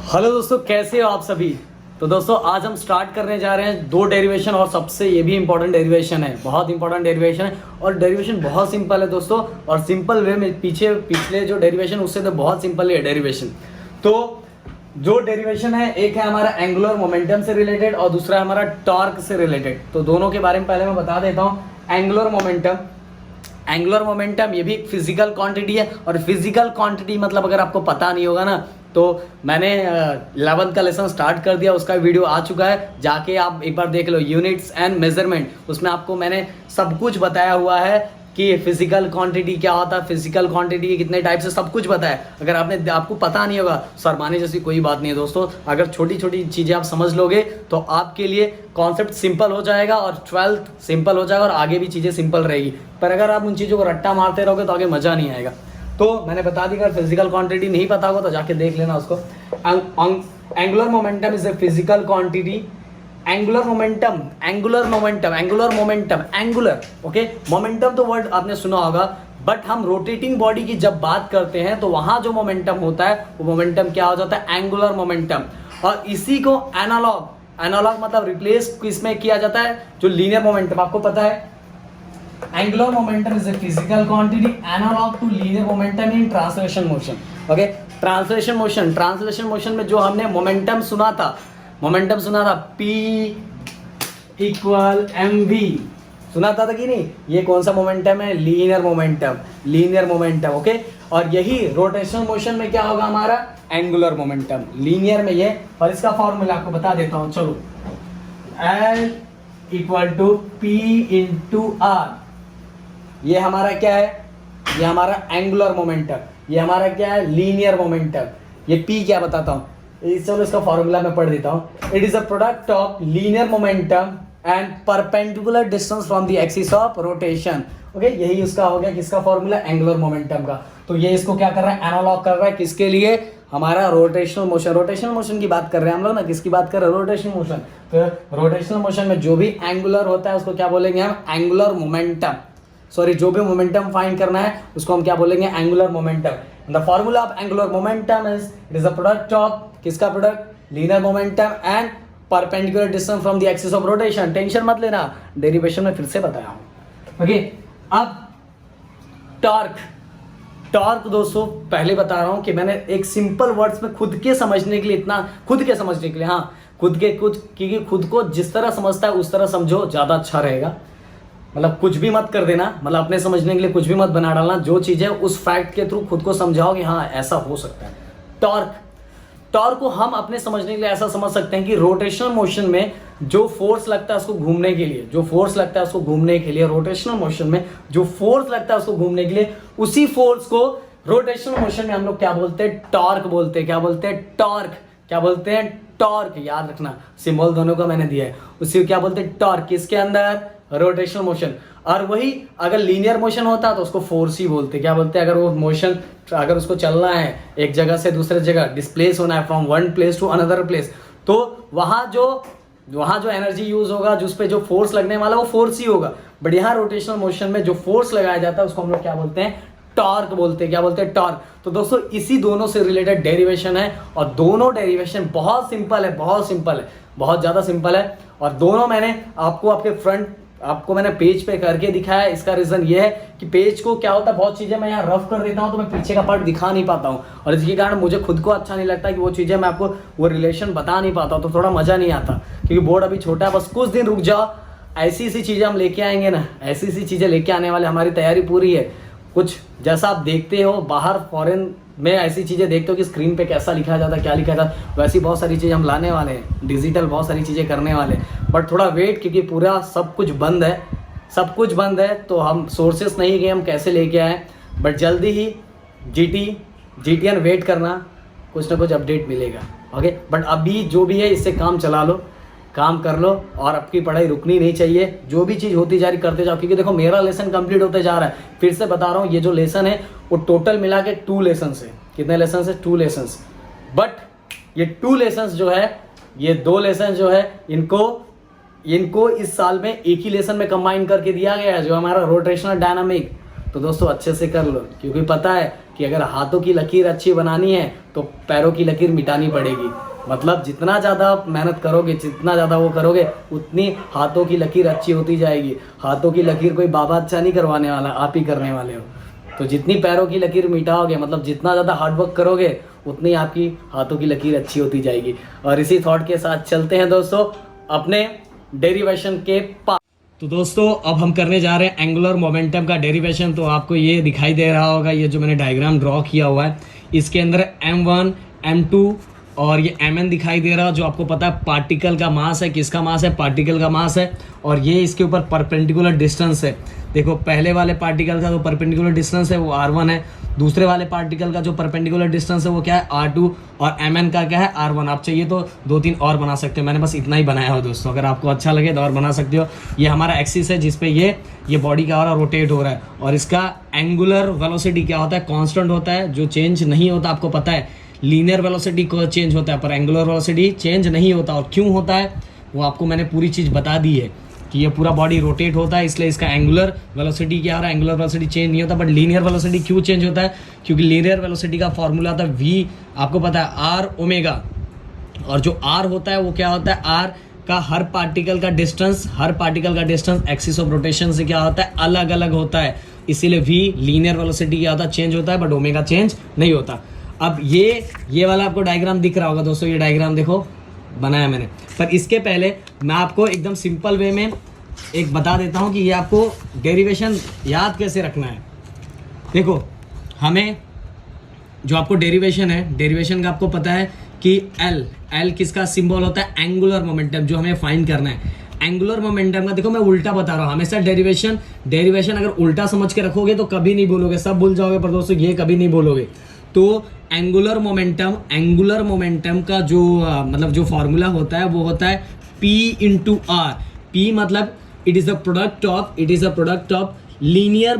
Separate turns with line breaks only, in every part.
Hello दोस्तों, कैसे हो आप सभी। तो दोस्तों आज हम स्टार्ट करने जा रहे हैं दो डेरिवेशन, और सबसे ये भी इंपॉर्टेंट डेरिवेशन है, बहुत इंपॉर्टेंट डेरिवेशन है। और डेरिवेशन बहुत सिंपल है दोस्तों, और सिंपल वे में पिछले जो डेरिवेशन उससे तो बहुत सिंपल है डेरिवेशन। तो जो डेरिवेशन है, एक है हमारा एंगुलर मोमेंटम से रिलेटेड और दूसरा है हमारा टॉर्क से रिलेटेड। तो दोनों के बारे में पहले मैं बता देता हूँ। एंगुलर मोमेंटम ये भी एक फिजिकल क्वांटिटी है, और फिजिकल क्वांटिटी मतलब अगर आपको पता नहीं होगा ना, तो मैंने 11th का लेसन स्टार्ट कर दिया, उसका वीडियो आ चुका है, जाके आप एक बार देख लो। यूनिट्स एंड मेजरमेंट, उसमें आपको मैंने सब कुछ बताया हुआ है कि फिजिकल क्वांटिटी क्या होता है, फिजिकल क्वांटिटी के कितने टाइप से, सब कुछ बताया। अगर आपको पता नहीं होगा, शर्माने जैसी कोई बात नहीं है दोस्तों। अगर छोटी छोटी चीज़ें आप समझ लोगे तो आपके लिए कॉन्सेप्ट सिंपल हो जाएगा, और 12th सिंपल हो जाएगा, और आगे भी चीज़ें सिंपल रहेगी। पर अगर आप उन चीज़ों को रट्टा मारते रहोगे तो आगे मज़ा नहीं आएगा। तो मैंने बता दी, अगर फिजिकल क्वांटिटी नहीं पता होगा तो जाके देख लेना उसको। Angular momentum is a physical quantity. Angular momentum, okay. Momentum तो वर्ड आपने सुना होगा, बट हम रोटेटिंग बॉडी की जब बात करते हैं तो वहां जो मोमेंटम होता है वो मोमेंटम क्या हो जाता है, एंगुलर मोमेंटम। और इसी को एनालॉग मतलब रिप्लेस किसमें किया जाता है, जो लीनियर मोमेंटम। आपको पता है angular momentum is a physical quantity analog to linear momentum in translation motion. Okay, translation motion में जो हमने मोमेंटम सुना था P इक्वल mv सुना था कि नहीं। ये कौन सा मोमेंटम है, लीनियर मोमेंटम। ओके, और यही रोटेशनल मोशन में क्या होगा हमारा, एंगुलर मोमेंटम। लीनियर में ये, और इसका फॉर्मूला आपको बता देता हूं, चलो। L equal to P into R, ये हमारा क्या है, ये हमारा एंगुलर मोमेंटम, ये हमारा क्या है, लीनियर मोमेंटम। ये P क्या बताता हूँ, चलो इसका फॉर्मूला मैं पढ़ देता हूँ। It is a product of linear momentum and perpendicular distance from the axis of rotation. Okay, यही उसका हो गया, किसका फॉर्मूला, एंगुलर मोमेंटम का। तो ये इसको क्या कर रहा है, एनालॉग कर रहा है, किसके लिए, हमारा रोटेशनल मोशन की बात कर रहे हैं हम लोग ना, किसकी बात कर रहे हैं, रोटेशनल मोशन। तो रोटेशनल मोशन में जो भी एंगुलर होता है उसको क्या बोलेंगे हम, एंगुलर मोमेंटम। सॉरी, जो भी मोमेंटम फाइंड करना है उसको हम क्या बोलेंगे, angular momentum. The formula of angular momentum is, it is a product of, किसका product, linear momentum and perpendicular distance from the axis of rotation. Tension मत लेना, डेरिवेशन में फिर से बताया हूं। ओके, अब टॉर्क दोस्तों पहले बता रहा हूं कि मैंने एक सिंपल वर्ड्स में खुद के समझने के लिए, क्योंकि खुद को जिस तरह समझता है उस तरह समझो, ज्यादा अच्छा रहेगा। मतलब कुछ भी मत कर देना, मतलब अपने समझने के लिए कुछ भी मत बना डालना। जो चीज़ है उस फैक्ट के थ्रू खुद को समझाओ कि हाँ ऐसा हो सकता है। टॉर्क को हम अपने समझने के लिए ऐसा समझ सकते हैं कि रोटेशनल मोशन में जो फोर्स लगता है उसको घूमने के लिए, रोटेशनल मोशन में जो फोर्स लगता है उसको घूमने के लिए, उसी फोर्स को रोटेशनल मोशन में हम लोग क्या बोलते हैं, टॉर्क बोलते हैं। क्या बोलते हैं, टॉर्क। याद रखना, सिंबल दोनों का मैंने दिया है। उसी को क्या बोलते हैं, टॉर्क। किसके अंदर, रोटेशनल मोशन। और वही अगर लीनियर मोशन होता तो उसको फोर्स ही बोलते। क्या बोलते हैं, अगर वो मोशन, अगर उसको चलना है एक जगह से दूसरे जगह, डिस्प्लेस होना है from one place to another place, तो वहां जो एनर्जी यूज होगा, जिस पे जो फोर्स लगने वाला, वो फोर्स ही होगा। बट यहाँ रोटेशनल मोशन में जो फोर्स लगाया जाता है उसको हम लोग क्या बोलते हैं, टॉर्क बोलते हैं। क्या बोलते हैं, टॉर्क। तो दोस्तों इसी दोनों से रिलेटेड डेरिवेशन है, और दोनों डेरिवेशन बहुत सिंपल है, बहुत ज्यादा सिंपल है। और दोनों मैंने आपको मैंने पेज पे करके दिखाया है। इसका रीजन ये है कि पेज को क्या होता है, बहुत चीजें मैं यहाँ रफ कर देता हूँ तो मैं पीछे का पार्ट दिखा नहीं पाता हूँ, और इसके कारण मुझे खुद को अच्छा नहीं लगता कि वो चीजें मैं आपको वो रिलेशन बता नहीं पाता हूँ, तो थोड़ा मजा नहीं आता। क्योंकि बोर्ड अभी छोटा है, बस कुछ दिन रुक जाओ, ऐसी चीजें हम लेके आएंगे ना, ऐसी चीजें लेके आने वाले, हमारी तैयारी पूरी है। कुछ जैसा आप देखते हो बाहर फॉरेन में, ऐसी चीज़ें देखते हो कि स्क्रीन पे कैसा लिखा जाता है, क्या लिखा जाता है, वैसी बहुत सारी चीज़ें हम लाने वाले हैं, डिजिटल बहुत सारी चीज़ें करने वाले हैं। बट थोड़ा वेट, क्योंकि पूरा सब कुछ बंद है, तो हम सोर्सेस नहीं गए, हम कैसे लेके आए। बट जल्दी ही GTN वेट करना, कुछ ना कुछ अपडेट मिलेगा। ओके, बट अभी जो भी है इससे काम कर लो, और आपकी पढ़ाई रुकनी नहीं चाहिए। जो भी चीज़ होती जा रही करते जाओ, क्योंकि देखो मेरा लेसन कंप्लीट होते जा रहा है। फिर से बता रहा हूँ, ये जो लेसन है वो टोटल मिला के 2 लेसन है। कितने लेसन है, 2 लेसन। बट ये 2 लेसन जो है, ये 2 लेसन जो है, इनको इस साल में एक ही लेसन में कंबाइन करके दिया गया है, जो हमारा रोटेशनल डायनामिक। तो दोस्तों अच्छे से कर लो, क्योंकि पता है कि अगर हाथों की लकीर अच्छी बनानी है तो पैरों की लकीर मिटानी पड़ेगी। मतलब जितना ज़्यादा आप मेहनत करोगे, जितना ज़्यादा वो करोगे, उतनी हाथों की लकीर अच्छी होती जाएगी। हाथों की लकीर कोई बाबा अच्छा नहीं करवाने वाला, आप ही करने वाले हो। तो जितनी पैरों की लकीर मिटाओगे, मतलब जितना ज़्यादा हार्डवर्क करोगे, उतनी आपकी हाथों की लकीर अच्छी होती जाएगी। और इसी थॉट के साथ चलते हैं दोस्तों अपने डेरिवेशन के पास। तो दोस्तों अब हम करने जा रहे हैं एंगुलर मोमेंटम का डेरिवेशन। तो आपको ये दिखाई दे रहा होगा, ये जो मैंने डायग्राम ड्रॉ किया हुआ है, इसके अंदर m1 m2 और ये mn दिखाई दे रहा है। जो आपको पता है पार्टिकल का मास है, किसका मास है, पार्टिकल का मास है। और ये इसके ऊपर परपेंडिकुलर डिस्टेंस है। देखो पहले वाले पार्टिकल का जो परपेंडिकुलर डिस्टेंस है वो r1 है, दूसरे वाले पार्टिकल का जो परपेंडिकुलर डिस्टेंस है वो क्या है r2, और mn का क्या है r1। आप चाहिए तो 2-3 और बना सकते हो, मैंने बस इतना ही बनाया हो दोस्तों। अगर आपको अच्छा लगे तो और बना सकते हो। ये हमारा एक्सिस है जिसपे ये बॉडी क्या हो रहा है, रोटेट हो रहा है। और इसका एंगुलर वेलोसिटी क्या होता है, कांस्टेंट होता है, जो चेंज नहीं होता। आपको पता है लीनियर वेलोसिटी को चेंज होता है पर एंगुलर वेलोसिटी चेंज नहीं होता। और क्यों होता है वो आपको मैंने पूरी चीज़ बता दी है कि ये पूरा बॉडी रोटेट होता है, इसलिए इसका एंगुलर वेलोसिटी क्या हो रहा है, एंगुलर वेलोसिटी चेंज नहीं होता। बट लीनियर वेलोसिटी क्यों चेंज होता है, क्योंकि लीनियर वेलोसिटी का फॉर्मूला होता है वी, आपको पता है आर ओमेगा। और जो आर होता है वो क्या होता है, आर का हर पार्टिकल का डिस्टेंस एक्सिस ऑफ रोटेशन से क्या होता है, अलग अलग होता है। इसीलिए वी लीनियर वेलोसिटी क्या होता है, चेंज होता है, बट ओमेगा चेंज नहीं होता। अब ये वाला आपको डायग्राम दिख रहा होगा दोस्तों, ये डायग्राम देखो बनाया मैंने। पर इसके पहले मैं आपको एकदम सिंपल वे में एक बता देता हूं कि ये आपको डेरिवेशन याद कैसे रखना है। देखो हमें जो आपको डेरिवेशन है, डेरिवेशन का आपको पता है कि एल किसका सिंबल होता है, एंगुलर मोमेंटम, जो हमें फाइंड करना है। एंगुलर मोमेंटम का देखो मैं उल्टा बता रहा हूँ हमेशा। डेरिवेशन अगर उल्टा समझ के रखोगे तो कभी नहीं बोलोगे, सब भूल जाओगे, पर दोस्तों ये कभी नहीं बोलोगे। तो एंगुलर मोमेंटम का जो मतलब जो फॉर्मूला होता है वो होता है P इंटू आर। P मतलब it is a product of linear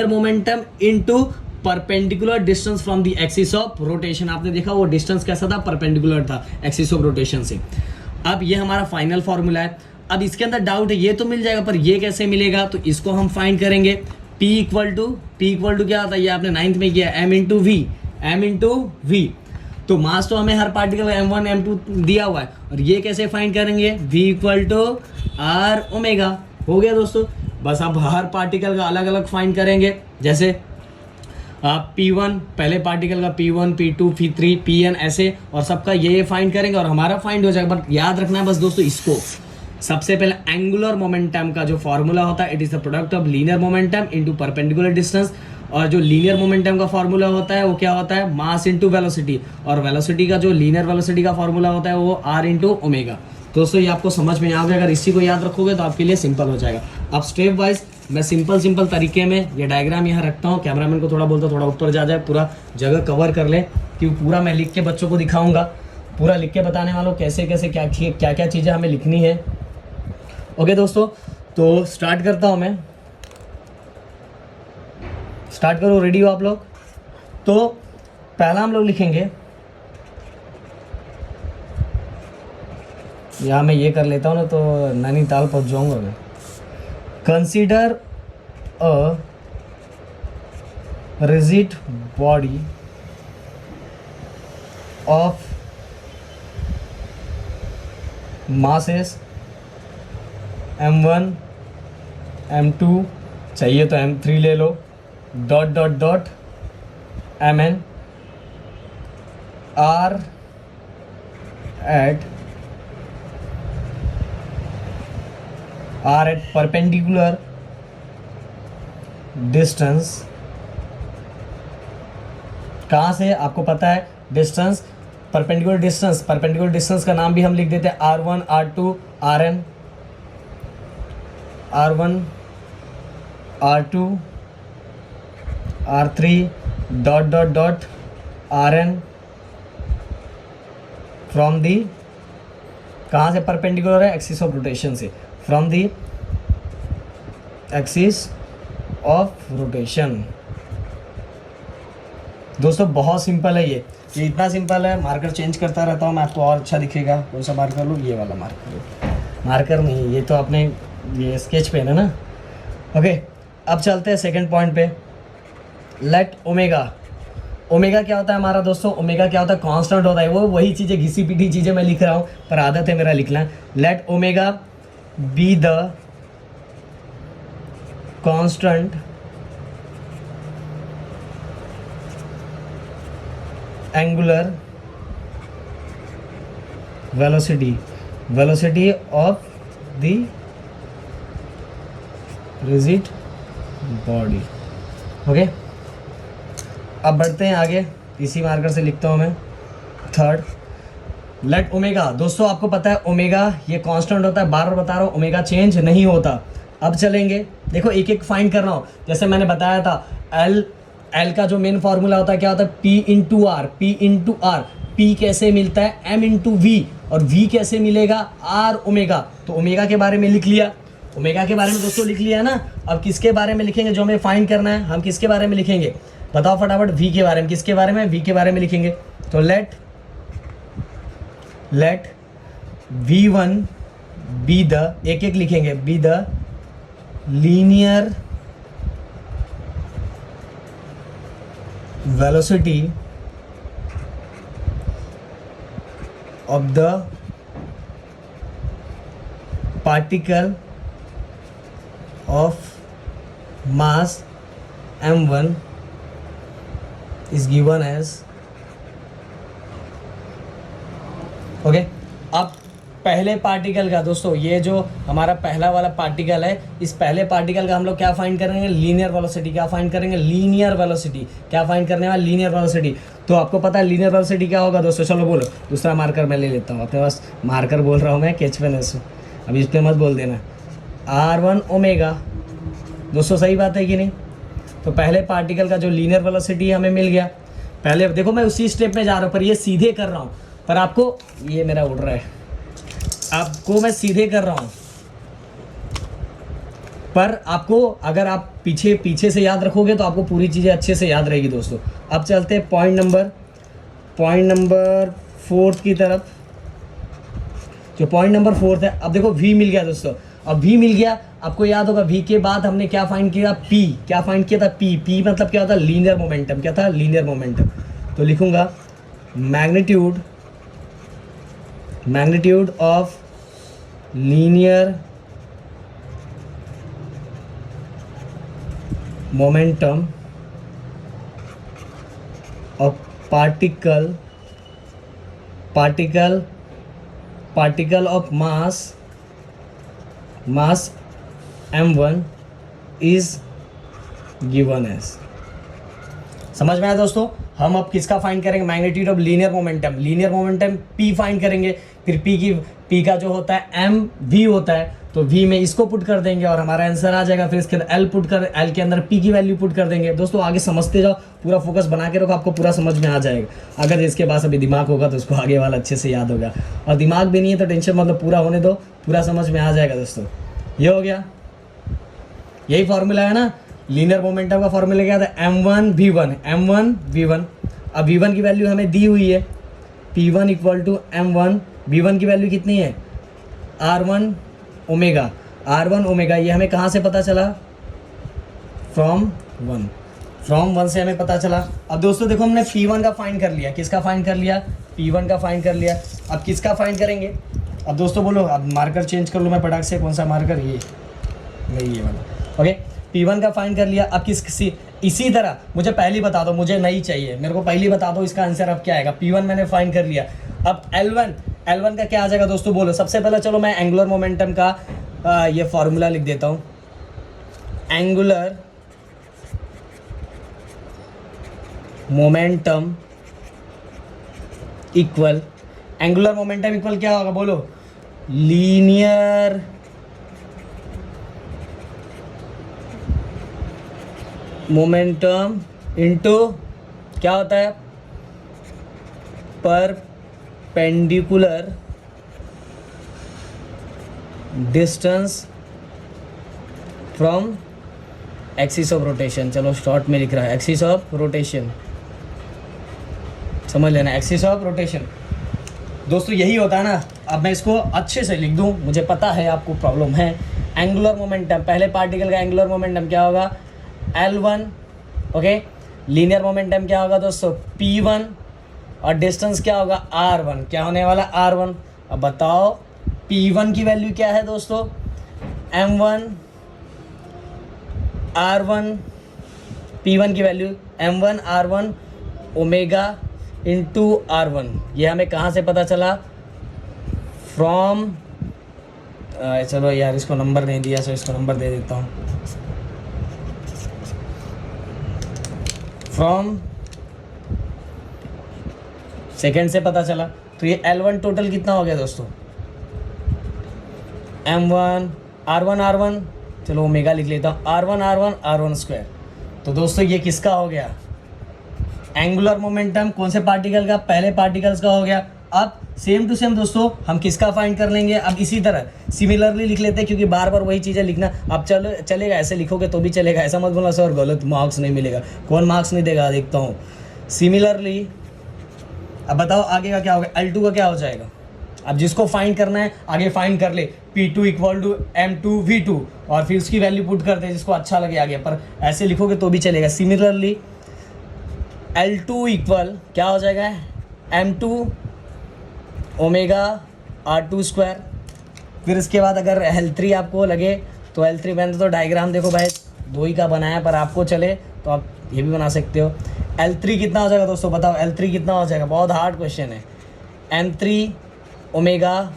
momentum into perpendicular distance from the axis of rotation. आपने देखा वो डिस्टेंस कैसा था, परपेंडिकुलर था एक्सिस ऑफ रोटेशन से। अब ये हमारा फाइनल फॉर्मूला है। अब इसके अंदर डाउट है, ये तो मिल जाएगा पर ये कैसे मिलेगा, तो इसको हम फाइंड करेंगे। P इक्वल टू क्या होता है, ये आपने 9th में किया, m इंटू वी। तो मास तो हमें हर पार्टिकल m1 m2 दिया हुआ है, और ये कैसे फाइंड करेंगे, v equal to r omega. हो गया दोस्तों, बस आप हर पार्टिकल का अलग अलग फाइंड करेंगे। जैसे आप P1 पहले पार्टिकल का P1 P2 P3 Pn ऐसे, और सबका ये फाइंड करेंगे और हमारा फाइंड हो जाएगा। बट याद रखना है बस दोस्तों इसको, सबसे पहले एंगुलर मोमेंटम का जो फॉर्मूला होता है, it is the product of linear momentum into perpendicular distance. और जो लीनियर मोमेंटम का फॉर्मूला होता है वो क्या होता है, मास इनटू वेलोसिटी। और वेलोसिटी का जो लीनियर वेलोसिटी का फॉर्मूला होता है वो r इंटू ओमेगा। दोस्तों ये आपको समझ में आ गया, अगर इसी को याद रखोगे तो आपके लिए सिंपल हो जाएगा। अब स्टेप वाइज मैं सिंपल तरीके में ये डायग्राम यहाँ रखता हूँ। कैमरामैन को थोड़ा बोलता थोड़ा ऊपर जा जाए, पूरा जगह कवर कर ले, क्योंकि पूरा मैं लिख के बच्चों को दिखाऊंगा, पूरा लिख के बताने वालों कैसे क्या चीज़ें हमें लिखनी है। ओके दोस्तों, तो स्टार्ट करता हूँ मैं। स्टार्ट करो, रेडी हो आप लोग? तो पहला हम लोग लिखेंगे, यहाँ मैं ये कर लेता हूँ ना तो नैनीताल पहुँच जाऊँगा मैं। Consider a rigid body of masses m1 m2 चाहिए तो m3 ले लो, dot mn are at perpendicular distance. कहाँ से आपको पता है डिस्टेंस, परपेंडिकुलर डिस्टेंस का नाम भी हम लिख देते हैं r1 r2 rn, r1 r2 r3 dot rn from the, कहाँ से परपेंडिकुलर है, एक्सिस ऑफ रोटेशन से, from the axis of rotation. दोस्तों बहुत सिंपल है ये इतना सिंपल है। मार्कर चेंज करता रहता हूँ मैं, आपको और अच्छा दिखेगा। कौन सा मार्कर लूँ, ये वाला मार्कर नहीं, ये तो आपने ये स्केच पेन है ना। ओके, अब चलते हैं सेकंड पॉइंट पे। लेट ओमेगा, ओमेगा क्या होता है हमारा दोस्तों, ओमेगा क्या होता है, कांस्टेंट होता है। वो वही चीज़ें घिसी पिटी चीज़ें मैं लिख रहा हूँ, पर आदत है मेरा लिखना। Let omega be the constant angular velocity of the rigid body. Okay, अब बढ़ते हैं आगे, इसी मार्कर से लिखता हूँ मैं। थर्ड, लेट ओमेगा, दोस्तों आपको पता है ओमेगा ये कांस्टेंट होता है, बार बार बता रहा हूँ, ओमेगा चेंज नहीं होता। अब चलेंगे, देखो एक एक फाइंड कर रहा हूँ। जैसे मैंने बताया था एल का जो मेन फार्मूला होता है क्या होता है, पी इंटू आर। पी कैसे मिलता है, एम इंटू वी, और वी कैसे मिलेगा, आर ओमेगा। तो ओमेगा के बारे में लिख लिया, ओमेगा के बारे में दोस्तों लिख लिया ना। अब किसके बारे में लिखेंगे, जो हमें फाइंड करना है, हम किसके बारे में लिखेंगे बताओ फटाफट, वी के बारे में। किसके बारे में, वी के बारे में लिखेंगे। तो लेट V1 बी द, एक एक लिखेंगे, be the linear velocity of the particle of mass m1 is given as। Okay, अब पहले पार्टिकल का दोस्तों, ये जो हमारा पहला वाला पार्टिकल है, इस पहले पार्टिकल का हम लोग क्या फाइंड करेंगे, लीनियर वेलोसिटी। क्या फाइंड करेंगे, लीनियर वेलोसिटी। क्या फाइंड करने वाला, लीनियर वेलोसिटी। तो आपको पता है लीनियर वेलोसिटी क्या होगा दोस्तों, चलो बोलो। दूसरा मार्कर मैं ले लेता हूँ, अपने पास मार्कर बोल रहा हूँ मैं, कैच पेन है, अब इस पर मत बोल देना। R1 ओमेगा, दोस्तों सही बात है कि नहीं। तो पहले पार्टिकल का जो लीनियर वेलोसिटी हमें मिल गया। पहले देखो मैं उसी स्टेप में जा रहा हूँ, पर ये सीधे कर रहा हूँ, पर आपको ये मेरा उड़ रहा है, आपको मैं सीधे कर रहा हूँ, पर आपको अगर आप पीछे से याद रखोगे तो आपको पूरी चीज़ें अच्छे से याद रहेगी दोस्तों। अब चलते हैं पॉइंट नंबर 4 की तरफ। जो पॉइंट नंबर 4 है, अब देखो वी मिल गया दोस्तों। अब वी मिल गया, आपको याद होगा वी के बाद हमने क्या फाइंड किया, पी। क्या फाइंड किया था, पी मतलब क्या होता है, लीनियर मोमेंटम। क्या था, लीनियर मोमेंटम। तो लिखूंगा magnitude of linear momentum of particle of mass m1 is given as. समझ में आया दोस्तों। हम अब किसका फाइंड करेंगे, magnitude of linear momentum p find करेंगे। फिर p का जो होता है m v होता है, तो v में इसको पुट कर देंगे और हमारा आंसर आ जाएगा। फिर इसके अंदर l के अंदर p की वैल्यू पुट कर देंगे। दोस्तों आगे समझते जाओ, पूरा फोकस बना के रखो, आपको पूरा समझ में आ जाएगा। अगर इसके पास अभी दिमाग होगा तो उसको आगे वाला अच्छे से याद होगा, और दिमाग भी नहीं है तो टेंशन मतलब पूरा होने दो, पूरा समझ में आ जाएगा दोस्तों। ये हो गया, यही फॉर्मूला है ना, लीनियर मोमेंटम का फॉर्मूला क्या था, m1 v1। अब v1 की वैल्यू हमें दी हुई है, p1 equal to m1। v1 की वैल्यू कितनी है, r1 ओमेगा। ये हमें कहाँ से पता चला, फ्रॉम वन से हमें पता चला। अब दोस्तों देखो हमने p1 का फाइंड कर लिया। किसका फाइंड कर लिया, p1 का फाइंड कर लिया। अब किसका फाइंड करेंगे, अब दोस्तों बोलो, अब मार्कर चेंज कर लो मैं पटाख से। कौन सा मार्कर, ये नहीं, ये वाला। ओके, p1 का फाइंड कर लिया। अब इसी तरह मुझे पहले बता दो, मुझे नहीं चाहिए, मेरे को पहले बता दो इसका आंसर अब क्या आएगा। p1 मैंने फाइंड कर लिया। अब L1 का क्या आ जाएगा दोस्तों, बोलो। सबसे पहले चलो मैं एंगुलर मोमेंटम का ये फॉर्मूला लिख देता हूँ। एंगुलर मोमेंटम इक्वल क्या होगा, बोलो, लीनियर मोमेंटम इनटू क्या होता है, perpendicular distance from axis of rotation. चलो शॉर्ट में लिख रहा है, एक्सिस ऑफ रोटेशन, समझ लेना, एक्सिस ऑफ रोटेशन। दोस्तों यही होता है ना। अब मैं इसको अच्छे से लिख दूं, मुझे पता है आपको प्रॉब्लम है। एंगुलर मोमेंटम, पहले पार्टिकल का एंगुलर मोमेंटम क्या होगा, L1। ओके, लीनियर मोमेंटम क्या होगा दोस्तों, P1, और डिस्टेंस क्या होगा, R1, क्या होने वाला R1। अब बताओ P1 की वैल्यू क्या है दोस्तों, M1 R1, P1 की value M1 R1 omega into R1। ये हमें कहाँ से पता चला, फ्रॉम, चलो यार इसको नंबर नहीं दिया, सो इसको नंबर दे देता हूँ, फ्रॉम सेकेंड से पता चला। तो ये L1 टोटल कितना हो गया दोस्तों, M1 R1, चलो ओमेगा लिख लेता हूँ, R1 स्क्वायर। तो दोस्तों ये किसका हो गया, एंगुलर मोमेंटम, कौन से पार्टिकल का, पहले पार्टिकल्स का हो गया। अब सेम टू सेम दोस्तों हम किसका फाइंड कर लेंगे, अब इसी तरह सिमिलरली लिख लेते हैं, क्योंकि बार बार वही चीज़ें लिखना। अब चलो चलेगा, ऐसे लिखोगे तो भी चलेगा, ऐसा मत बोलना सर गलत, मार्क्स नहीं मिलेगा। कौन मार्क्स नहीं देगा, देखता हूँ। सिमिलरली अब बताओ आगे का क्या होगा, L2 का क्या हो जाएगा। अब जिसको फाइंड करना है आगे फाइंड कर ले, P2 equal to M2 V2, और फिर उसकी वैल्यू पुट कर दे जिसको अच्छा लगे आगे, पर ऐसे लिखोगे तो भी चलेगा। सिमिलरली L2 इक्वल क्या हो जाएगा, M2 ओमेगा R2 स्क्वायर। फिर इसके बाद अगर L3 आपको लगे तो L3 मैंने तो डायग्राम देखो भाई दो ही का बनाया, पर आपको चले तो आप ये भी बना सकते हो। L3 कितना हो जाएगा दोस्तों, बताओ L3 कितना हो जाएगा, बहुत हार्ड क्वेश्चन है। M3 ओमेगा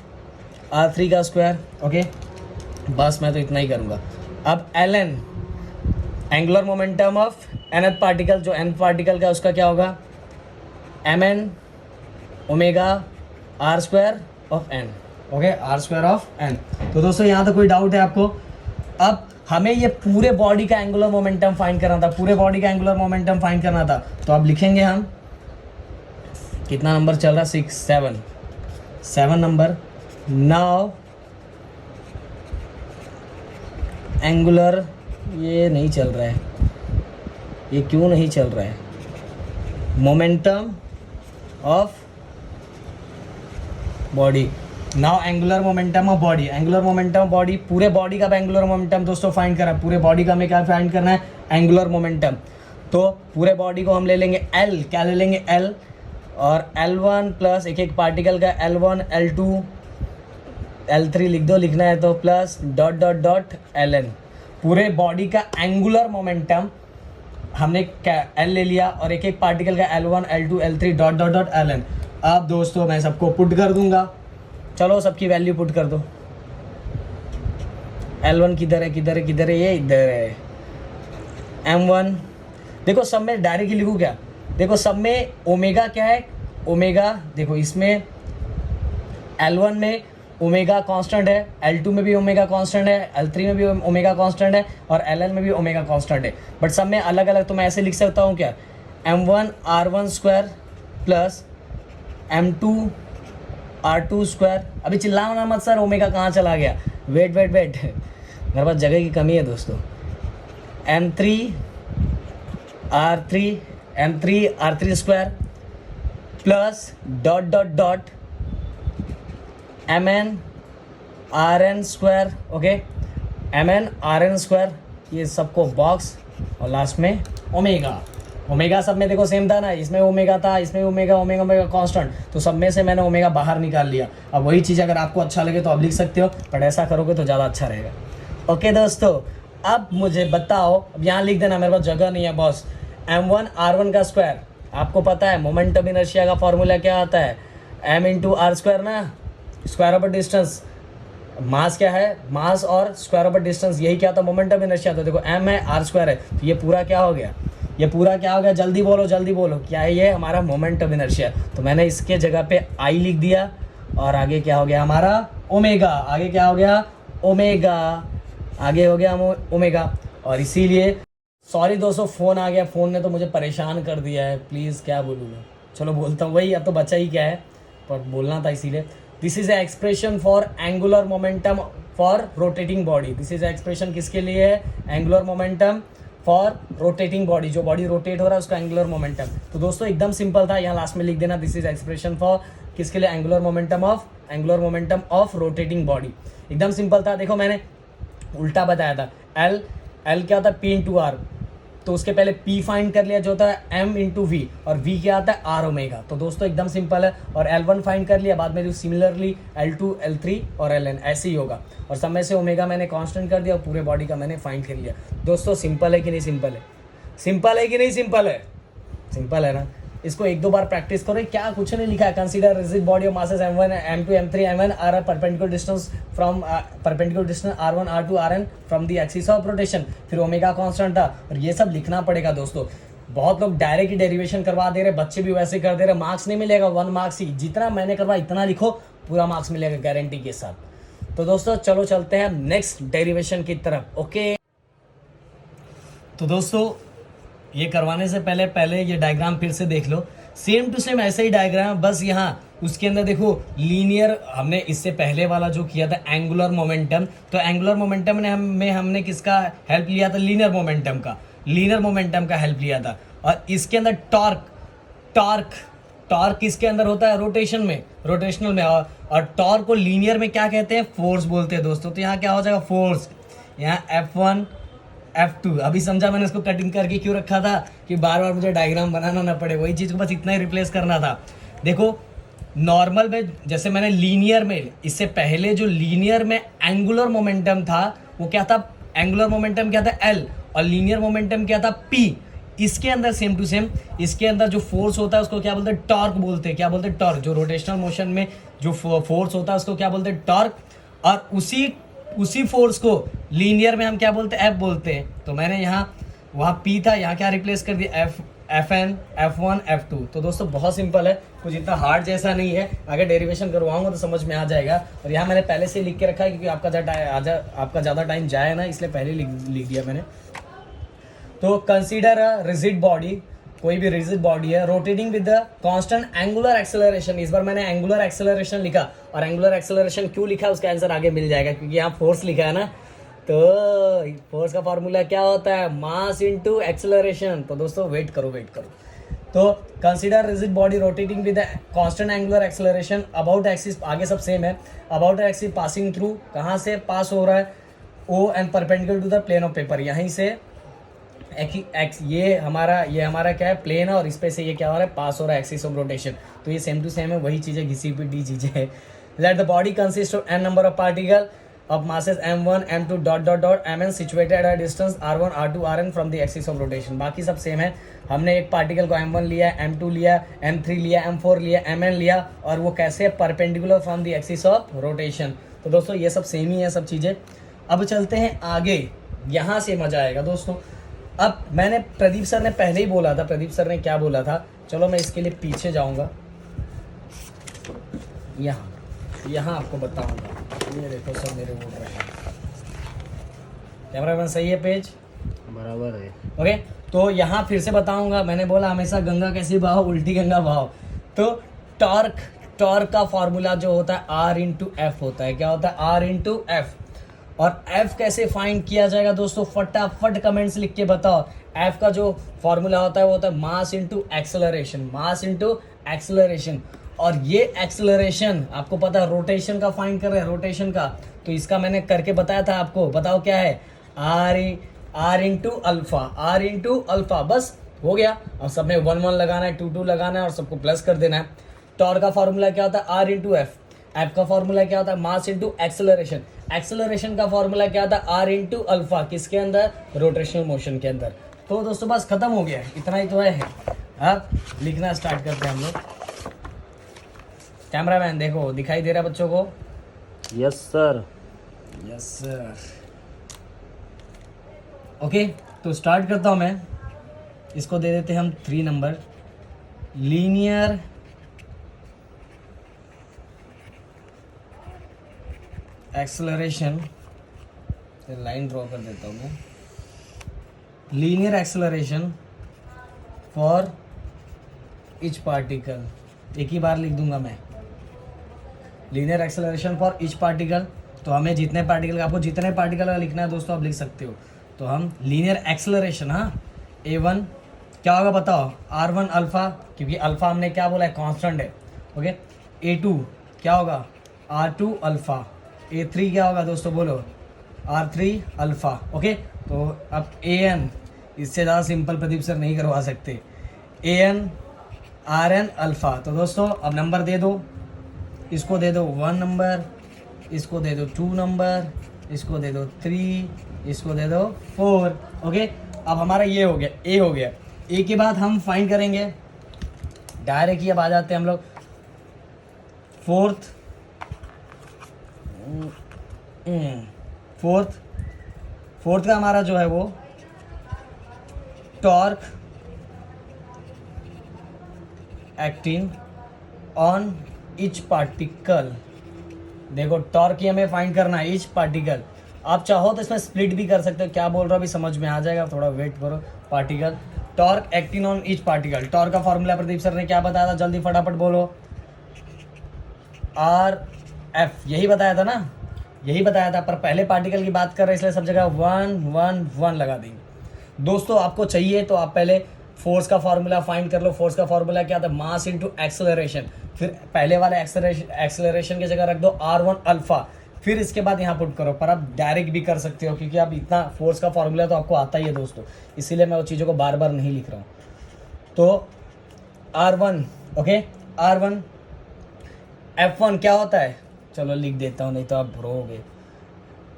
R3 का स्क्वायर, ओके बस मैं तो इतना ही करूँगा। अब Ln angular momentum of nth particle, जो nth पार्टिकल का उसका क्या होगा, Mn omega R square of n, okay R square of n। तो दोस्तों यहाँ तो कोई डाउट है आपको। अब हमें ये पूरे बॉडी का एंगुलर मोमेंटम फाइंड करना था, पूरे बॉडी का एंगुलर मोमेंटम फाइंड करना था। तो अब लिखेंगे हम, कितना नंबर चल रहा, 6 7 नंबर। नाउ एंगुलर, ये नहीं चल रहा है, ये क्यों नहीं चल रहा है, momentum of body. Now angular momentum of body, angular momentum of body, पूरे बॉडी का एंगुलर मोमेंटम दोस्तों फाइंड करना है। पूरे बॉडी का हमें क्या फाइंड करना है, एंगुलर मोमेंटम। तो पूरे बॉडी को हम ले लेंगे L, क्या ले लेंगे L, और L1 प्लस एक एक पार्टिकल का L1 L2 L3 लिख दो, लिखना है तो, plus dot dot dot Ln। पूरे बॉडी का एंगुलर मोमेंटम हमने L ले लिया, और एक एक पार्टिकल का L1 L2 L3 dot dot dot Ln। अब दोस्तों मैं सबको पुट कर दूंगा, चलो सबकी वैल्यू पुट कर दो। L1 किधर है, किधर है, किधर है, ये इधर है। M1 देखो सब में डायरेक्ट ही लिखूँ क्या, देखो सब में ओमेगा क्या है, ओमेगा देखो इसमें L1 में ओमेगा कांस्टेंट है, L2 में भी ओमेगा कांस्टेंट है, L3 में भी ओमेगा कांस्टेंट है, और Ln में भी ओमेगा कांस्टेंट है। बट सब में अलग अलग, तो मैं ऐसे लिख सकता हूँ क्या, M1 R1 square plus M2 R2 square. अभी चिल्लाओ ना मत सर, ओमेगा कहाँ चला गया, वेट मेरे पास जगह की कमी है दोस्तों। M3 R3 square plus dot dot dot Mn Rn square, okay Mn Rn square, ये सबको बॉक्स, और लास्ट में ओमेगा। ओमेगा सब में देखो सेम था ना, इसमें ओमेगा था, इसमें ओमेगा कांस्टेंट, तो सब में से मैंने ओमेगा बाहर निकाल लिया। अब वही चीज़ अगर आपको अच्छा लगे तो आप लिख सकते हो, बट ऐसा करोगे तो ज़्यादा अच्छा रहेगा। ओके दोस्तों, अब मुझे बताओ, अब यहाँ लिख देना, मेरे पास जगह नहीं है बॉस। M1 R1 का स्क्वायर, आपको पता है मोमेंटम इनर्शिया का फॉर्मूला क्या आता है, M इंटू R स्क्वायर ना, स्क्वायर ऑफ डिस्टेंस। मास क्या है, मास और स्क्वायर ऑफ डिस्टेंस, यही क्या था, मोमेंटम इनर्शिया। तो देखो M है, R स्क्वायर है, तो ये पूरा क्या हो गया, ये पूरा क्या हो गया, जल्दी बोलो क्या है, ये हमारा मोमेंटम इनर्शिया। तो मैंने इसके जगह पे I लिख दिया, और आगे क्या हो गया हमारा ओमेगा, आगे क्या हो गया ओमेगा, आगे हो गया ओमेगा। और इसीलिए सॉरी दोस्तों, फ़ोन आ गया, फ़ोन ने तो मुझे परेशान कर दिया है, प्लीज़ क्या बोलूँ मैं, चलो बोलता हूँ, वही अब तो बच्चा ही क्या है, पर बोलना था इसीलिए। This is a expression for angular momentum for rotating body. This is expression किसके लिए है, angular momentum for rotating body, जो बॉडी रोटेट हो रहा है उसका एंगुलर मोमेंटम। तो दोस्तों एकदम सिंपल था, यहाँ लास्ट में लिख देना दिस इज एक्सप्रेशन फॉर किसके लिए, angular momentum of rotating body. एकदम सिंपल था। देखो मैंने उल्टा बताया था, एल क्या होता है, P इंटू आर, तो उसके पहले P फाइंड कर लिया जो होता है M इंटू वी, और V क्या आता है R ओमेगा। तो दोस्तों एकदम सिंपल है। और L1 फाइंड कर लिया, बाद में जो सिमिलरली L2 L3 और Ln ऐसे ही होगा। और सब में से ओमेगा मैंने कांस्टेंट कर दिया और पूरे बॉडी का मैंने फाइंड कर लिया। दोस्तों सिंपल है कि नहीं सिंपल है? सिंपल है कि नहीं सिंपल है? सिंपल है ना। इसको एक दो बार प्रैक्टिस करो। क्या कुछ नहीं लिखा है, consider rigid body of masses m1 m2 m3 m1 are perpendicular distance from perpendicular distance r1 r2 rn from the axis of rotation, फिर ओमेगा कांस्टेंट था। और ये सब लिखना पड़ेगा दोस्तों। बहुत लोग डायरेक्ट ही डेरिवेशन करवा दे रहे, बच्चे भी वैसे कर दे रहे, मार्क्स नहीं मिलेगा, 1 मार्क्स ही। जितना मैंने करवा इतना लिखो, पूरा मार्क्स मिलेगा गारंटी के साथ। तो दोस्तों चलो चलते हैं नेक्स्ट डेरिवेशन की तरफ। ओके, तो दोस्तों ये करवाने से पहले ये डायग्राम फिर से देख लो। सेम टू सेम ऐसा ही डायग्राम, बस यहाँ उसके अंदर देखो लीनियर, हमने इससे पहले वाला जो किया था एंगुलर मोमेंटम, तो एंगुलर मोमेंटम में हमने किसका हेल्प लिया था? लीनियर मोमेंटम का हेल्प लिया था। और इसके अंदर टॉर्क किसके अंदर होता है? रोटेशनल में। और टॉर्क को लीनियर में क्या कहते हैं? फोर्स बोलते हैं दोस्तों। तो यहाँ क्या हो जाएगा? फोर्स। यहाँ F1 F2। अभी समझा मैंने इसको कटिंग करके क्यों रखा था, कि बार बार मुझे डायग्राम बनाना ना पड़े, वही चीज़ को बस इतना ही रिप्लेस करना था। देखो नॉर्मल में जैसे मैंने लीनियर में, इससे पहले जो लीनियर में एंगुलर मोमेंटम था वो क्या था? एंगुलर मोमेंटम क्या था? L, और लीनियर मोमेंटम क्या था? P। इसके अंदर सेम टू सेम, इसके अंदर जो फोर्स होता है उसको क्या बोलते हैं? टॉर्क बोलते हैं। क्या बोलते हैं? टॉर्क। जो रोटेशनल मोशन में जो फोर्स होता है उसको क्या बोलते हैं? टॉर्क। और उसी फोर्स को लीनियर में हम क्या बोलते हैं? F बोलते हैं। तो मैंने वहाँ P था, यहाँ क्या रिप्लेस कर दिया? Fn, F1 F2। तो दोस्तों बहुत सिंपल है, कुछ इतना हार्ड जैसा नहीं है। अगर डेरिवेशन करवाऊंगा तो समझ में आ जाएगा। और यहाँ मैंने पहले से लिख के रखा है, क्योंकि आपका ज़्यादा टाइम जाए ना, इसलिए पहले लिख दिया मैंने। तो कंसीडर अ रिजिड बॉडी, कोई भी रिजिड बॉडी है, rotating with the constant angular acceleration. इस बार मैंने एंगुलर एक्सेलरेशन लिखा, और एंगुलर एक्सेलरेशन क्यों लिखा उसका आंसर आगे मिल जाएगा, क्योंकि यहाँ फोर्स लिखा है ना। तो फोर्स का फॉर्मूला क्या होता है? Mass into acceleration. तो दोस्तों वेट करो। तो consider rigid body rotating with the constant angular acceleration about axis, आगे सब सेम है। अबाउट एक्सिस पासिंग थ्रू, कहाँ से पास हो रहा है? O and perpendicular to the plane of paper. यहीं से ये हमारा क्या है? प्लेन है, और इस पे से ये क्या हो रहा है? पास हो रहा है, एक्सिस ऑफ रोटेशन। तो ये सेम टू सेम है, वही चीज़ें घिसी पिटी चीज़ें है। Let the body consist of n number of particle of masses m1 m2 mn situated at a distance r1 r2 rn from the axis of rotation। बाकी सब same है। हमने एक पार्टिकल को m1 लिया, m2 लिया, m3 लिया, m4 लिया, mn लिया, और वो कैसे? Perpendicular from the axis of rotation. तो दोस्तों ये सब सेम ही है सब चीज़ें। अब चलते हैं आगे, यहाँ से मजा आएगा दोस्तों। अब मैंने प्रदीप सर ने पहले ही बोला था, प्रदीप सर ने क्या बोला था? चलो मैं इसके लिए पीछे जाऊँगा, यहाँ आपको बताऊँगा। ये देखो सर मेरे बोल रहे हैं, कैमरामैन सही है? पेज
बराबर है।
ओके, तो यहाँ फिर से बताऊंगा। मैंने बोला हमेशा गंगा कैसी बहाओ? उल्टी गंगा बहाओ। तो टॉर्क का फॉर्मूला जो होता है R इंटू एफ होता है। क्या होता है? R into F. और F कैसे फाइंड किया जाएगा दोस्तों? फटाफट कमेंट्स लिख के बताओ। F का जो फॉर्मूला होता है वो होता है मास इंटू एक्सेलरेशन। और ये एक्सेलरेशन आपको पता है रोटेशन का फाइंड कर रहे हैं, रोटेशन का। तो इसका मैंने करके बताया था आपको, बताओ क्या है? R into alpha. बस हो गया। अब सब में 1 1 लगाना है, 2 2 लगाना है, और सबको प्लस कर देना है। टॉर्क का फॉर्मूला क्या होता है? R into F. एफ का फॉर्मूला क्या होता है? मास इंटू एक्सेलरेशन का फॉर्मूला क्या होता है? R into alpha. किसके अंदर? रोटेशनल मोशन के अंदर। तो दोस्तों बस खत्म हो गया, इतना ही तो है। अब लिखना स्टार्ट करते हैं हम लोग। कैमरामैन देखो, दिखाई दे रहा है बच्चों को?
Yes sir.
ओके, तो स्टार्ट करता हूं मैं। इसको दे देते हैं हम 3 number. Linear acceleration, line draw कर देता हूं मैं। Linear acceleration for each particle, एक ही बार लिख दूंगा मैं। Linear acceleration for each particle. तो हमें जितने पार्टिकल, आपको जितने पार्टिकल का लिखना है दोस्तों आप लिख सकते हो। तो हम लीनियर एक्सेलरेशन, हाँ, A1 क्या होगा बताओ? R1 अल्फा, क्योंकि अल्फा हमने क्या बोला है? कांस्टेंट है। ओके, A2 क्या होगा? R2 alpha. A3 क्या होगा दोस्तों? बोलो। R3 alpha. ओके, तो अब AN इससे ज़्यादा सिंपल प्रदीप सर नहीं करवा सकते। N r n alpha. तो दोस्तों अब नंबर दे दो, इसको दे दो 1 नंबर, इसको दे दो 2 नंबर, इसको दे दो 3, इसको दे दो 4। ओके, अब हमारा ये हो गया, ए हो गया। ए के बाद हम फाइंड करेंगे डायरेक्ट ही। अब आ जाते हैं हम लोग फोर्थ का हमारा जो है वो torque acting on each particle. देखो टॉर्क ही हमें फाइंड करना है, ईच पार्टिकल। आप चाहो तो इसमें स्प्लिट भी कर सकते हो, क्या बोल रहा हूँ अभी समझ में आ जाएगा, थोड़ा वेट करो। Particle, torque acting on each particle. Torque का फॉर्मूला प्रदीप सर ने क्या बताया था, जल्दी फटाफट बोलो। आर एफ, यही बताया था ना, यही बताया था, पर पहले पार्टिकल की बात कर रहे हैं इसलिए सब जगह 1 1 1 लगा देंगे। दोस्तों आपको चाहिए तो आप पहले फोर्स का फॉर्मूला फाइंड कर लो। फोर्स का फॉर्मूला क्या था, मास इनटू एक्सेलरेशन। फिर पहले वाले एक्सेलरेशन की जगह रख दो R1 अल्फा, फिर इसके बाद यहाँ पुट करो। पर आप डायरेक्ट भी कर सकते हो क्योंकि आप इतना फोर्स का फॉर्मूला तो आपको आता ही है दोस्तों, इसीलिए मैं वो चीज़ों को बार बार नहीं लिख रहा हूँ। तो R1, ओके, R1 F1 क्या होता है, चलो लिख देता हूँ नहीं तो आप भरोगे।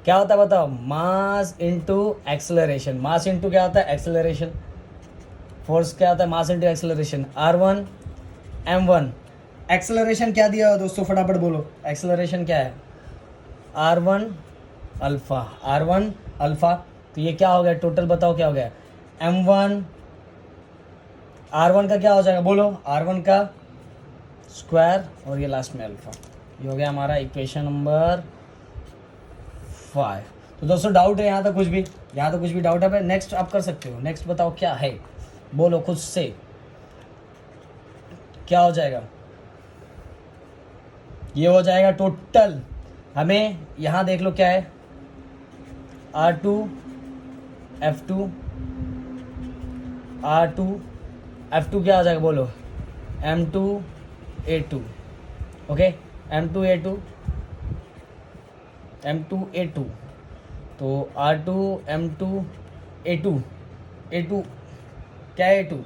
क्या होता है बताओ, mass into acceleration. Mass into क्या होता है, एक्सेलरेशन। फोर्स क्या होता है, mass into acceleration. R1 M1। Acceleration क्या दिया हो दोस्तों, फटाफट बोलो, एक्सेलरेशन क्या है, R1 अल्फा। R1 अल्फा, तो ये क्या हो गया टोटल, बताओ क्या हो गया, M1। R1 का क्या हो जाएगा बोलो, R1 का स्क्वायर और ये लास्ट में अल्फा। ये हो गया हमारा इक्वेशन नंबर 5। तो दोस्तों डाउट है यहाँ तक कुछ भी, यहाँ तो कुछ भी डाउट है, नेक्स्ट आप कर सकते हो। नेक्स्ट बताओ क्या है, बोलो खुद से, क्या हो जाएगा। ये हो जाएगा टोटल, हमें यहाँ देख लो क्या है, R2 F2 R2 F2 क्या हो जाएगा बोलो, M2 A2। Okay, M2 A2 तो R2 M2 A2 क्या है, A2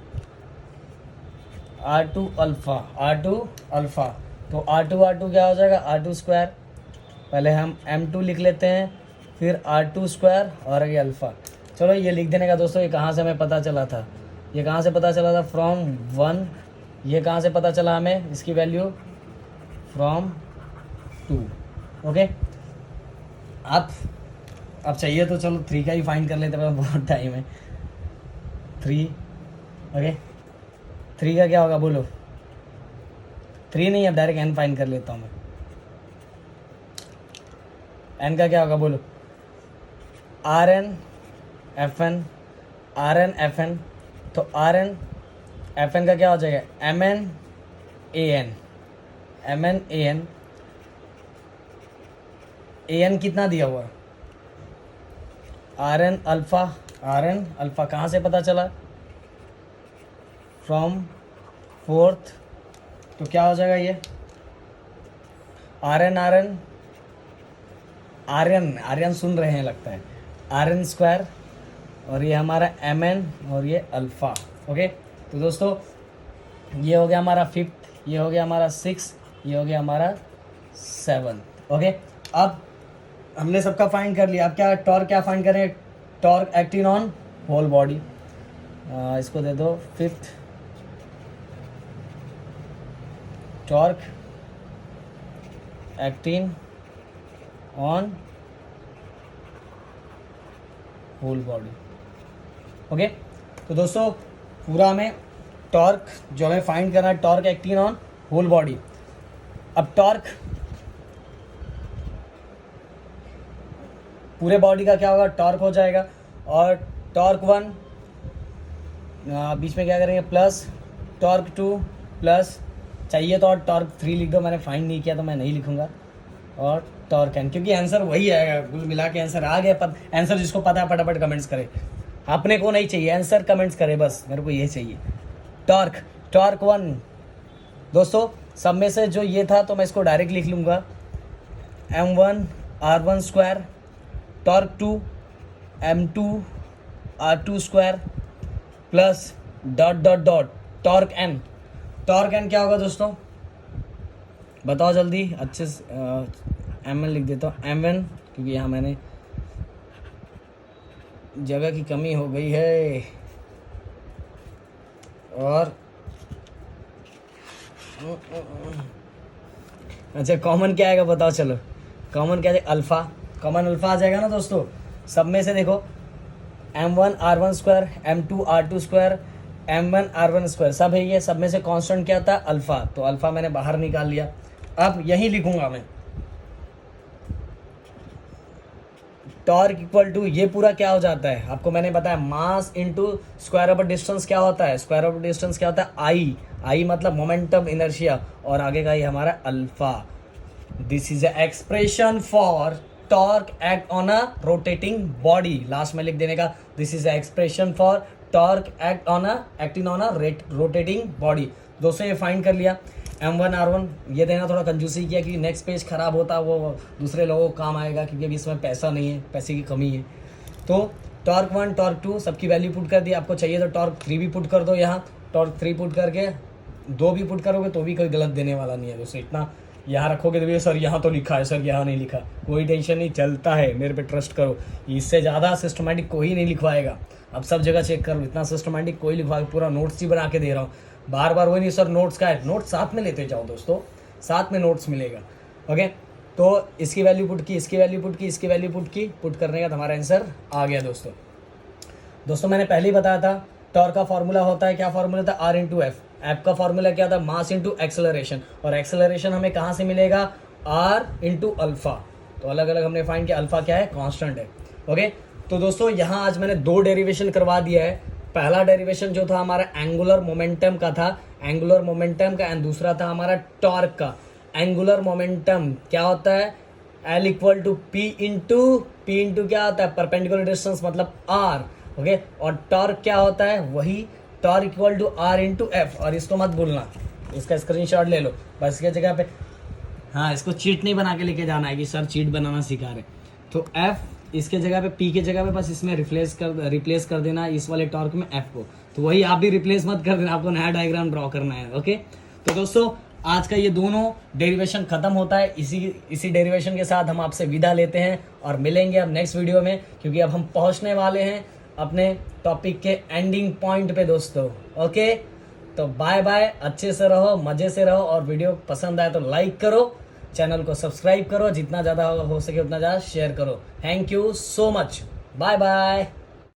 R2 अल्फा। तो R2 क्या हो जाएगा, R2 स्क्वायर। पहले हम M2 लिख लेते हैं, फिर R2 स्क्वायर और ये अल्फ़ा। चलो ये लिख देने का दोस्तों, ये कहाँ से हमें पता चला था, ये कहाँ से पता चला था, फ्रॉम 1। ये कहाँ से पता चला हमें, इसकी वैल्यू फ्रॉम 2। ओके, अब चाहिए तो चलो 3 का ही फाइंड कर लेते हैं, बहुत टाइम है। 3, ओके, 3 का क्या होगा बोलो, 3 नहीं, अब डायरेक्ट n फाइंड कर लेता हूँ मैं। n का क्या होगा बोलो, RN FN। तो RN FN का क्या हो जाएगा, MN AN। AN कितना दिया हुआ, RN अल्फ़ा कहाँ से पता चला, फ्रॉम 4th। तो क्या हो जाएगा ये, आर्यन सुन रहे हैं लगता है, RN स्क्वायर और ये हमारा MN और ये अल्फ़ा। ओके, तो दोस्तों ये हो गया हमारा 5th, ये हो गया हमारा 6th, ये हो गया हमारा 7th। ओके, अब हमने सबका फाइंड कर लिया। अब क्या टॉर्क क्या फाइंड करें, torque acting on whole body. इसको दे दो 5th, torque acting on whole body. Okay, तो दोस्तों पूरा हमें टॉर्क जो हमें फाइंड करना है, torque acting on whole body. अब टॉर्क पूरे बॉडी का क्या होगा, टॉर्क हो जाएगा, और टॉर्क 1 बीच में क्या करेंगे प्लस, टॉर्क 2 प्लस, चाहिए तो और टॉर्क 3 लिख दो, मैंने फाइंड नहीं किया तो मैं नहीं लिखूंगा, और टॉर्क n, क्योंकि आंसर वही आएगा, कुल मिला के आंसर आ गया। पर आंसर जिसको पता है फटाफट कमेंट्स करे, अपने को नहीं चाहिए आंसर, कमेंट्स करे बस, मेरे को ये चाहिए। टॉर्क 1 दोस्तों सब में से जो ये था तो मैं इसको डायरेक्ट लिख लूँगा, M1 R1 square, torque 2 M2 R2 square plus dot dot dot torque n. Torque n क्या होगा दोस्तों, बताओ जल्दी अच्छे से। एम एन लिख देता हूँ, एम एन, क्योंकि यहाँ मैंने जगह की कमी हो गई है। और अच्छा कॉमन क्या आएगा बताओ, चलो कॉमन क्या है, अल्फ़ा। कॉमन अल्फ़ा आ जाएगा ना दोस्तों, सब में से देखो m1 r1 square, m2 r2 square, m1 r1 square, सब है ये, सब में से कांस्टेंट क्या था, अल्फ़ा। तो अल्फ़ा मैंने बाहर निकाल लिया। अब यही लिखूंगा मैं, टॉर्क इक्वल टू, ये पूरा क्या हो जाता है आपको मैंने बताया, mass into square of distance क्या होता है, स्क्वायर ऑफ डिस्टेंस क्या होता है, आई। आई मतलब मोमेंटम इनर्शिया, और आगे का ये हमारा alpha. This is a expression for torque act on a rotating body. Last में लिख देने का, this is a expression for torque act on a acting on a rotating body. दोस्तों ये फाइंड कर लिया। M1 R1 ये देना थोड़ा कंजूसी किया, क्योंकि नेक्स्ट पेज खराब होता वो दूसरे लोगों को काम आएगा, क्योंकि अभी इसमें पैसा नहीं है, पैसे की कमी है। तो टॉर्क 1 टॉर्क 2 सबकी वैल्यू पुट कर दी। आपको चाहिए तो टॉर्क 3 भी पुट कर दो, यहाँ टॉर्क 3 पुट करके 2 भी पुट करोगे तो भी कोई गलत देने वाला नहीं है दोस्तों। इतना यहाँ रखोगे तो भी सर यहाँ तो लिखा है, सर यहाँ नहीं लिखा, कोई टेंशन नहीं, चलता है, मेरे पे ट्रस्ट करो। इससे ज़्यादा सिस्टमेटिक कोई नहीं लिखवाएगा। अब सब जगह चेक कर लो, इतना सिस्टमेटिक कोई लिखवाएगा, पूरा नोट्स ही बना के दे रहा हूँ। बार बार वही नहीं सर नोट्स का है, नोट्स साथ में लेते जाओ दोस्तों, साथ में नोट्स मिलेगा। ओके, तो इसकी वैल्यू पुट की, इसकी वैल्यू पुट की, इसकी वैल्यू पुट की, पुट करने का हमारा आंसर आ गया दोस्तों। दोस्तों मैंने पहले ही बताया था, टॉर्क का फॉर्मूला होता है, क्या फॉर्मूला था, आर इंटू एफ। एफ का फॉर्मूला क्या था, मास इंटू एक्सेलरेशन, और एक्सेलरेशन हमें कहाँ से मिलेगा, आर इंटू अल्फा। तो अलग अलग हमने फाइंड किया, अल्फा क्या है, कांस्टेंट है। ओके, तो दोस्तों यहाँ आज मैंने 2 डेरिवेशन करवा दिया है। पहला डेरिवेशन जो था हमारा एंगुलर मोमेंटम का था, एंगुलर मोमेंटम का, एंड दूसरा था हमारा टॉर्क का। एंगुलर मोमेंटम क्या होता है, L equal to P into क्या होता है, परपेंडिकुलर डिस्टेंस मतलब आर। ओके, और टॉर्क क्या होता है, वही torque equal to R into F. और इसको मत भूलना, इसका स्क्रीनशॉट ले लो बस, इसके जगह पे, हाँ इसको चीट नहीं बना के लेके जाना है कि सर चीट बनाना सिखा रहे। तो एफ इसके जगह पे, पी के जगह पे बस इसमें रिप्लेस कर देना इस वाले टॉर्क में एफ को। तो वही आप भी रिप्लेस मत कर देना, आपको नया डायग्राम ड्रॉ करना है। ओके, तो दोस्तों आज का ये दोनों डेरिवेशन खत्म होता है। इसी डेरिवेशन के साथ हम आपसे विदा लेते हैं और मिलेंगे अब नेक्स्ट वीडियो में, क्योंकि अब हम पहुंचने वाले हैं अपने टॉपिक के एंडिंग पॉइंट पे दोस्तों। ओके, तो बाय बाय, अच्छे से रहो, मजे से रहो, और वीडियो पसंद आए तो लाइक करो, चैनल को सब्सक्राइब करो, जितना ज़्यादा हो सके उतना ज़्यादा शेयर करो। Thank you so much, bye bye.